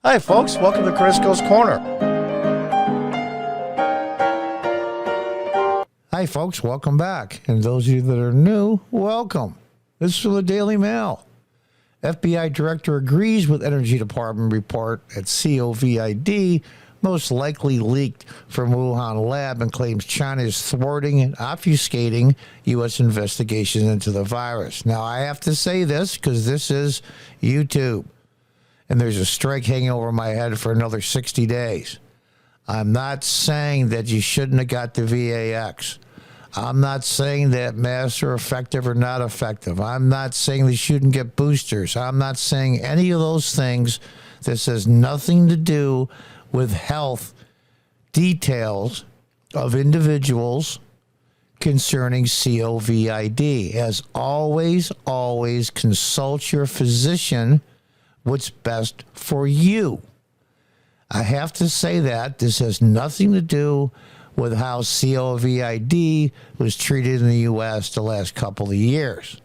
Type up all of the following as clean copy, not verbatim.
Hi, folks. Welcome to Crisco's Corner. Hi, folks. Welcome back. And those of you that are new, welcome. This is from the Daily Mail. FBI director agrees with Energy Department report at COVID most likely leaked from Wuhan lab and claims China is thwarting and obfuscating U.S. investigations into the virus. Now, I have to say this because this is YouTube, and there's a strike hanging over my head for another 60 days. I'm not saying that you shouldn't have got the VAX. I'm not saying that masks are effective or not effective. I'm not saying they shouldn't get boosters. I'm not saying any of those things. This has nothing to do with health details of individuals concerning COVID. As always consult your physician what's best for you. I have to say that this has nothing to do with how COVID was treated in the U.S. the last couple of years.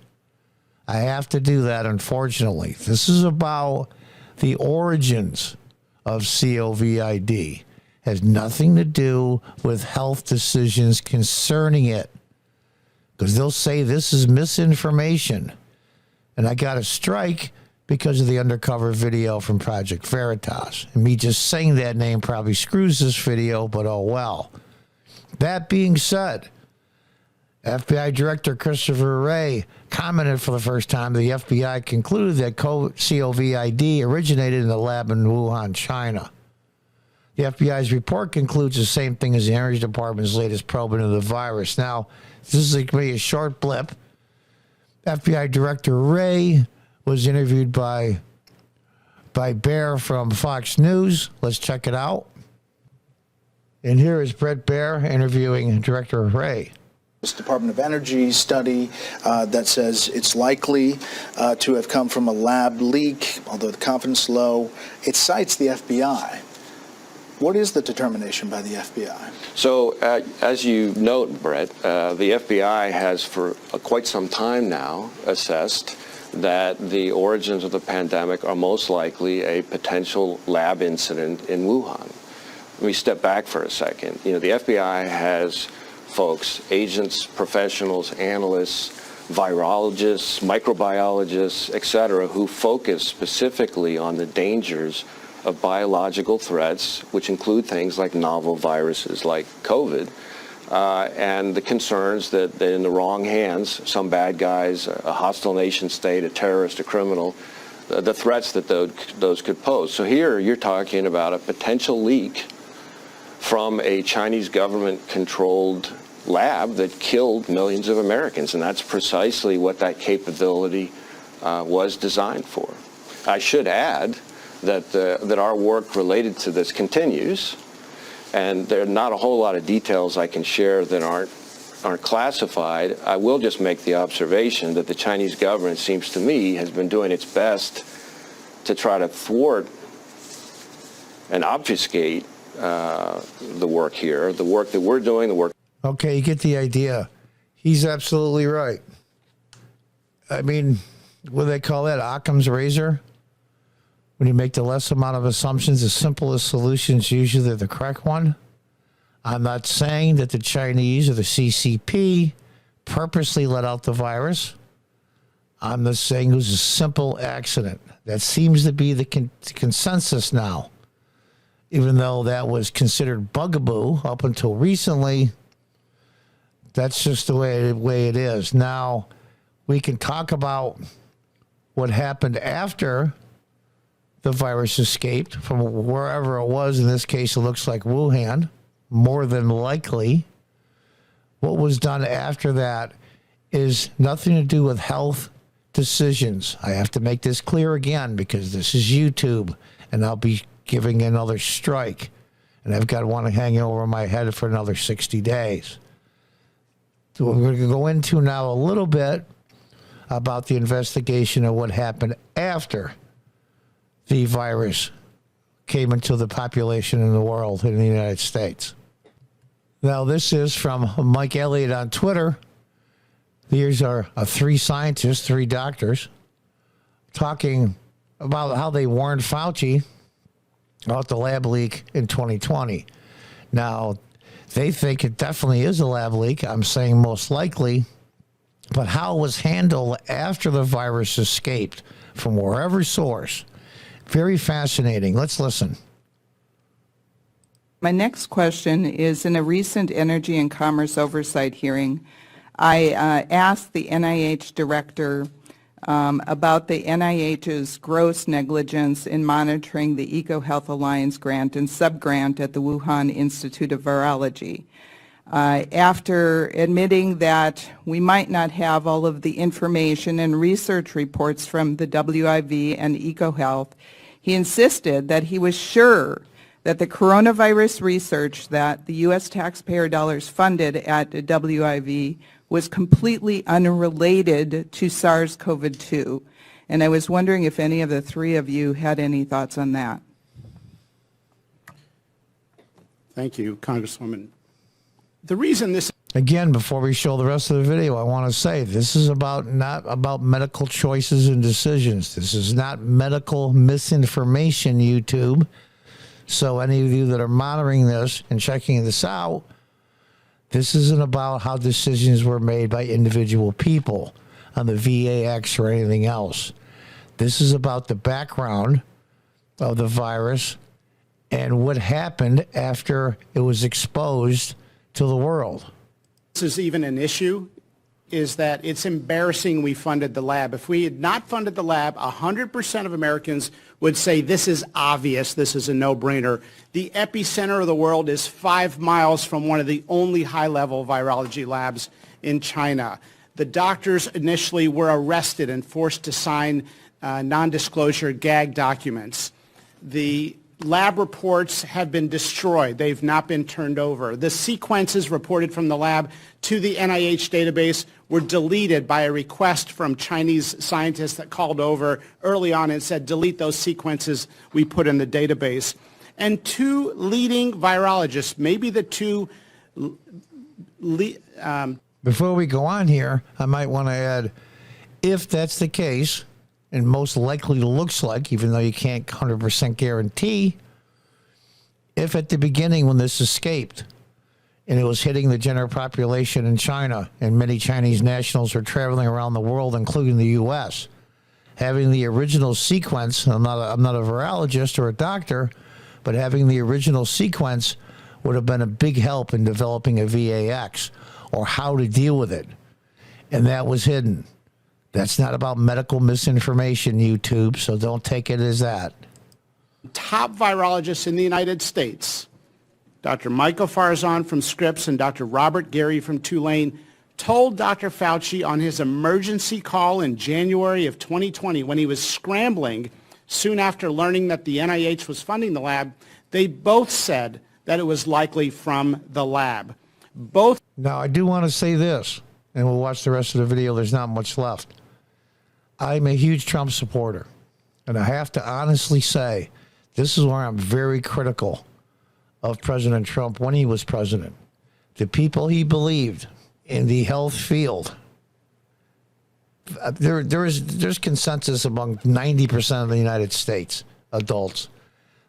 I have to do that, unfortunately. This is about the origins of COVID. Has nothing to do with health decisions concerning it, because they'll say this is misinformation. And I got a strike because of the undercover video from Project Veritas. And me just saying that name probably screws this video, but oh well. That being said, FBI Director Christopher Wray commented for the first time the FBI concluded that COVID originated in the lab in Wuhan, China. The FBI's report concludes the same thing as the Energy Department's latest probe into the virus. Now, this is going to be a short blip. FBI Director Wray was interviewed by Baer from Fox News. Let's check it out. And here is Bret Baier interviewing Director Wray. This Department of Energy study that says it's likely to have come from a lab leak, although the confidence is low. It cites the FBI. What is the determination by the FBI? So, as you note, Brett, the FBI has for quite some time now assessed that the origins of the pandemic are most likely a potential lab incident in Wuhan. Let me step back for a second. You know, the FBI has folks, agents, professionals, analysts, virologists, microbiologists, et cetera, who focus specifically on the dangers of biological threats, which include things like novel viruses like COVID, and the concerns that in the wrong hands, some bad guys, a hostile nation state, a terrorist, a criminal, the threats that those could pose. So here you're talking about a potential leak from a Chinese government-controlled lab that killed millions of Americans, and that's precisely what that capability was designed for. I should add that our work related to this continues, and there are not a whole lot of details I can share that aren't classified. I will just make the observation that the Chinese government, seems to me, has been doing its best to try to thwart and obfuscate the work here, the work that we're doing, the work. Okay, you get the idea. He's absolutely right. I mean, what do they call that? Occam's razor? When you make the less amount of assumptions, the simplest solution is usually the correct one. I'm not saying that the Chinese or the CCP purposely let out the virus. I'm just saying it was a simple accident. That seems to be the consensus now. Even though that was considered bugaboo up until recently, that's just the way it is. Now, we can talk about what happened after the virus escaped from wherever it was. In this case, it looks like Wuhan, more than likely. What was done after that is nothing to do with health decisions. I have to make this clear again because this is YouTube, and I'll be giving another strike, and I've got one hanging over my head for another 60 days. So we're going to go into now a little bit about the investigation of what happened after the virus came into the population in the world in the United States. Now, this is from Mike Elliott on Twitter. These are three scientists, three doctors, talking about how they warned Fauci about the lab leak in 2020. Now, they think it definitely is a lab leak. I'm saying most likely. But how it was handled after the virus escaped from wherever source, very fascinating. Let's listen. My next question is, in a recent Energy and Commerce Oversight hearing, I asked the NIH director about the NIH's gross negligence in monitoring the EcoHealth Alliance grant and subgrant at the Wuhan Institute of Virology. After admitting that we might not have all of the information and research reports from the WIV and EcoHealth, he insisted that he was sure that the coronavirus research that the U.S. taxpayer dollars funded at WIV was completely unrelated to SARS-CoV-2. And I was wondering if any of the three of you had any thoughts on that. Thank you, Congresswoman. The reason this Again, before we show the rest of the video, I want to say this is not about medical choices and decisions. This is not medical misinformation, YouTube. So any of you that are monitoring this and checking this out, this isn't about how decisions were made by individual people on the VAX or anything else. This is about the background of the virus and what happened after it was exposed to the world. is even an issue is that it's embarrassing we funded the lab. If we had not funded the lab, 100% of Americans would say this is obvious, this is a no-brainer. The epicenter of the world is 5 miles from one of the only high-level virology labs in China. The doctors initially were arrested and forced to sign non-disclosure gag documents. The lab reports have been destroyed. They've not been turned over. The sequences reported from the lab to the NIH database were deleted by a request from Chinese scientists that called over early on and said, delete those sequences we put in the database. And two leading virologists, maybe the two... Before we go on here, I might want to add, if that's the case, and most likely looks like, even though you can't 100% guarantee, if at the beginning when this escaped and it was hitting the general population in China and many Chinese nationals were traveling around the world, including the U.S., having the original sequence, I'm not a virologist or a doctor, but having the original sequence would have been a big help in developing a VAX or how to deal with it. And that was hidden. That's not about medical misinformation, YouTube, so don't take it as that. Top virologists in the United States, Dr. Michael Farzan from Scripps and Dr. Robert Gary from Tulane, told Dr. Fauci on his emergency call in January of 2020 when he was scrambling soon after learning that the NIH was funding the lab, they both said that it was likely from the lab. Both. Now, I do want to say this, and we'll watch the rest of the video. There's not much left. I'm a huge Trump supporter, and I have to honestly say this is where I'm very critical of President Trump when he was president. The people he believed in the health field, there's consensus among 90% of the United States adults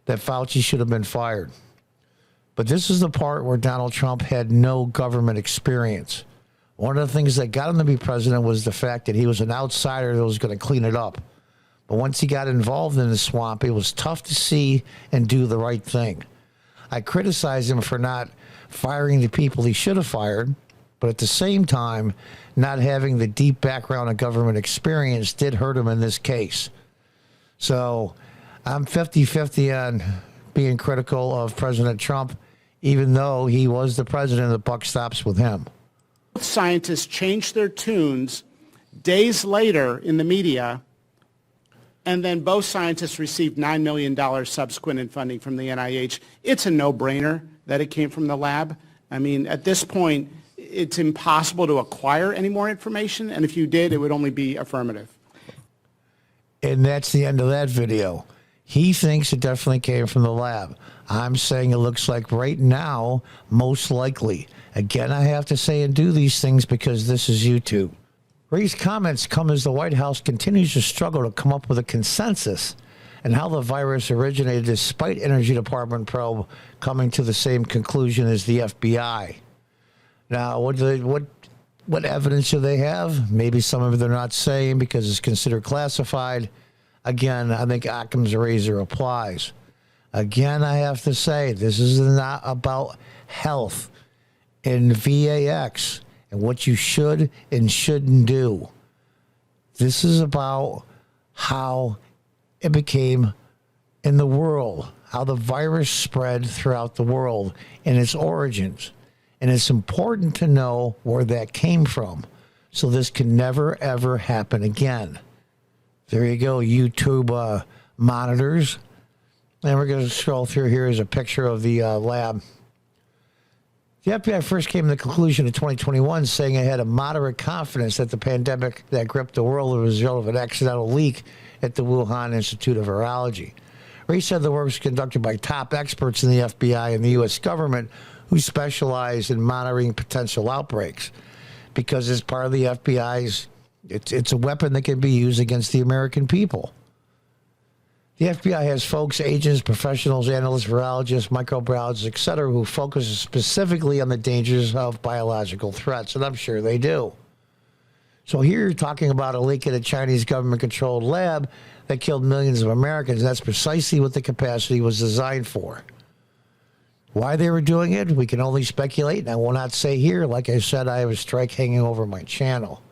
that Fauci should have been fired. But this is the part where Donald Trump had no government experience. One of the things that got him to be president was the fact that he was an outsider that was going to clean it up. But once he got involved in the swamp, it was tough to see and do the right thing. I criticize him for not firing the people he should have fired, but at the same time, not having the deep background of government experience did hurt him in this case. So I'm 50-50 on being critical of President Trump, even though he was the president, the buck stops with him. Scientists changed their tunes days later in the media, and then both scientists received $9 million subsequent in funding from the NIH. It's a no-brainer that it came from the lab. I mean, at this point, it's impossible to acquire any more information, and if you did, it would only be affirmative. And that's the end of that video. He thinks it definitely came from the lab. I'm saying it looks like right now, most likely. Again, I have to say and do these things because this is YouTube. These comments come as the White House continues to struggle to come up with a consensus and how the virus originated despite Energy Department probe coming to the same conclusion as the FBI. Now, what evidence do they have? Maybe some of it they're not saying because it's considered classified. Again, I think Occam's razor applies. Again, I have to say, this is not about health and VAX and what you should and shouldn't do. This is about how it became in the world, how the virus spread throughout the world and its origins. And it's important to know where that came from so this can never, ever happen again. There you go, YouTube monitors. And we're going to scroll through. Here is a picture of the lab. The FBI first came to the conclusion in 2021 saying it had a moderate confidence that the pandemic that gripped the world was a result of an accidental leak at the Wuhan Institute of Virology. Ray said the work was conducted by top experts in the FBI and the U.S. government who specialize in monitoring potential outbreaks because it's part of the FBI's, it's a weapon that can be used against the American people. The FBI has folks, agents, professionals, analysts, virologists, microbiologists, et cetera, who focus specifically on the dangers of biological threats, and I'm sure they do. So here you're talking about a leak at a Chinese government-controlled lab that killed millions of Americans. That's precisely what the capacity was designed for. Why they were doing it, we can only speculate, and I will not say here. Like I said, I have a strike hanging over my channel.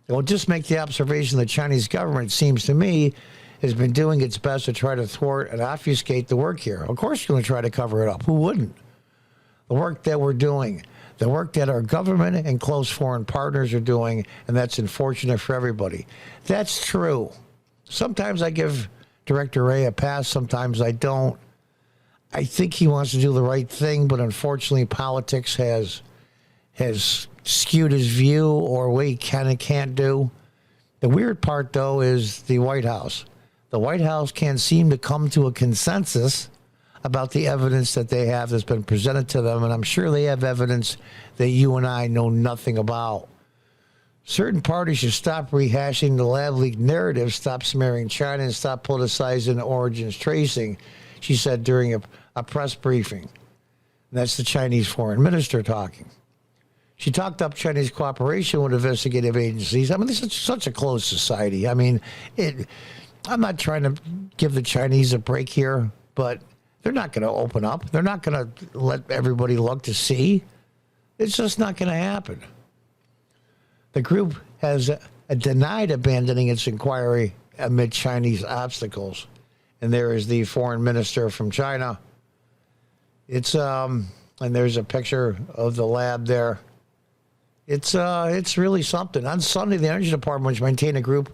I will just make the observation the Chinese government, seems to me, has been doing its best to try to thwart and obfuscate the work here. Of course you're going to try to cover it up. Who wouldn't? The work that we're doing, the work that our government and close foreign partners are doing, and that's unfortunate for everybody. That's true. Sometimes I give Director Wray a pass, sometimes I don't. I think he wants to do the right thing, but unfortunately politics has skewed his view or what he can and can't do. The weird part, though, is the White House. The White House can't seem to come to a consensus about the evidence that they have that's been presented to them, and I'm sure they have evidence that you and I know nothing about. Certain parties should stop rehashing the lab leak narrative, stop smearing China, and stop politicizing origins tracing, she said during a press briefing. And that's the Chinese foreign minister talking. She talked up Chinese cooperation with investigative agencies. I mean, this is such a closed society. I mean, I'm not trying to give the Chinese a break here, but they're not going to open up. They're not going to let everybody look to see. It's just not going to happen. The group has denied abandoning its inquiry amid Chinese obstacles. And there is the foreign minister from China. It's and there's a picture of the lab there. It's really something. On Sunday, the Energy Department, which maintained a group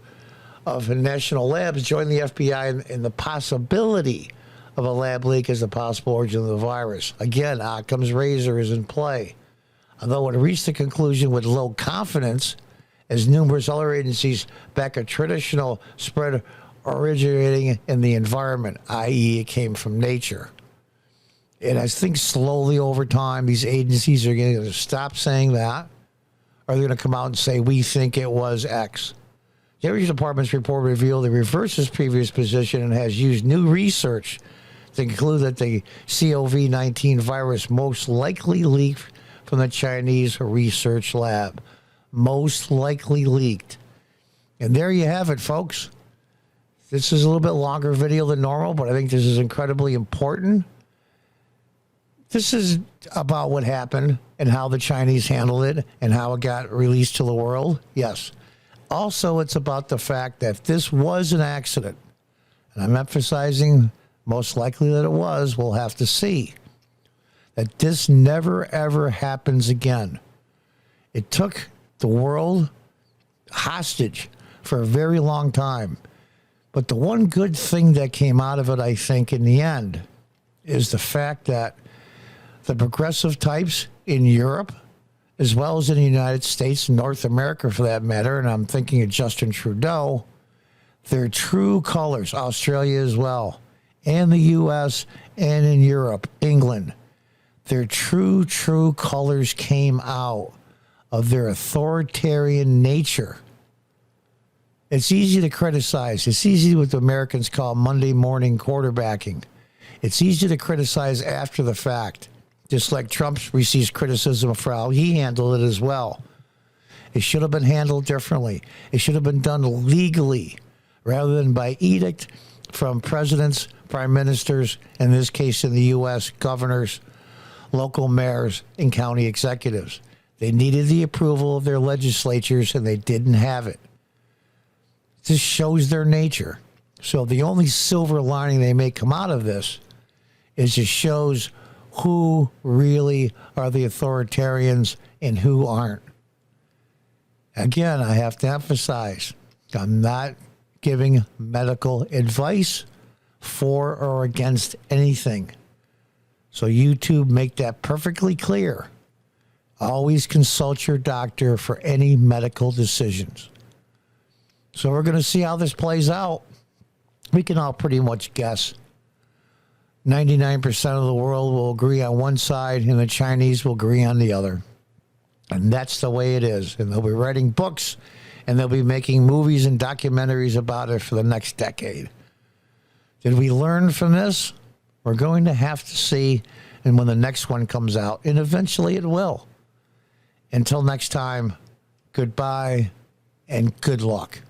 of national labs, joined the FBI in the possibility of a lab leak as the possible origin of the virus. Again, Occam's razor is in play. Although it reached the conclusion with low confidence, as numerous other agencies back a traditional spread originating in the environment, i.e. it came from nature. And I think slowly over time, these agencies are going to stop saying that, or they're going to come out and say, we think it was X. The Energy Department's report revealed it reverses previous position and has used new research to conclude that the COVID-19 virus most likely leaked from the Chinese research lab. Most likely leaked. And there you have it, folks. This is a little bit longer video than normal, but I think this is incredibly important. This is about what happened and how the Chinese handled it and how it got released to the world. Yes. Also, it's about the fact that this was an accident. And I'm emphasizing most likely that it was. We'll have to see. That this never, ever happens again. It took the world hostage for a very long time. But the one good thing that came out of it, I think, in the end, is the fact that the progressive types in Europe, as well as in the United States, North America for that matter, and I'm thinking of Justin Trudeau, their true colors, Australia as well, and the U.S. and in Europe, England, their true colors came out of their authoritarian nature. It's easy to criticize. It's easy what the Americans call Monday morning quarterbacking. It's easy to criticize after the fact, just like Trump receives criticism for how he handled it as well. It should have been handled differently. It should have been done legally rather than by edict from presidents, prime ministers, in this case in the U.S., governors, local mayors, and county executives. They needed the approval of their legislatures, and they didn't have it. This shows their nature. So the only silver lining they may come out of this is it shows who really are the authoritarians and who aren't. Again, I have to emphasize, I'm not giving medical advice for or against anything. So YouTube, make that perfectly clear. Always consult your doctor for any medical decisions. So we're going to see how this plays out. We can all pretty much guess. 99% of the world will agree on one side, and the Chinese will agree on the other. And that's the way it is. And they'll be writing books, and they'll be making movies and documentaries about it for the next decade. Did we learn from this? We're going to have to see, and when the next one comes out, and eventually it will. Until next time, goodbye and good luck.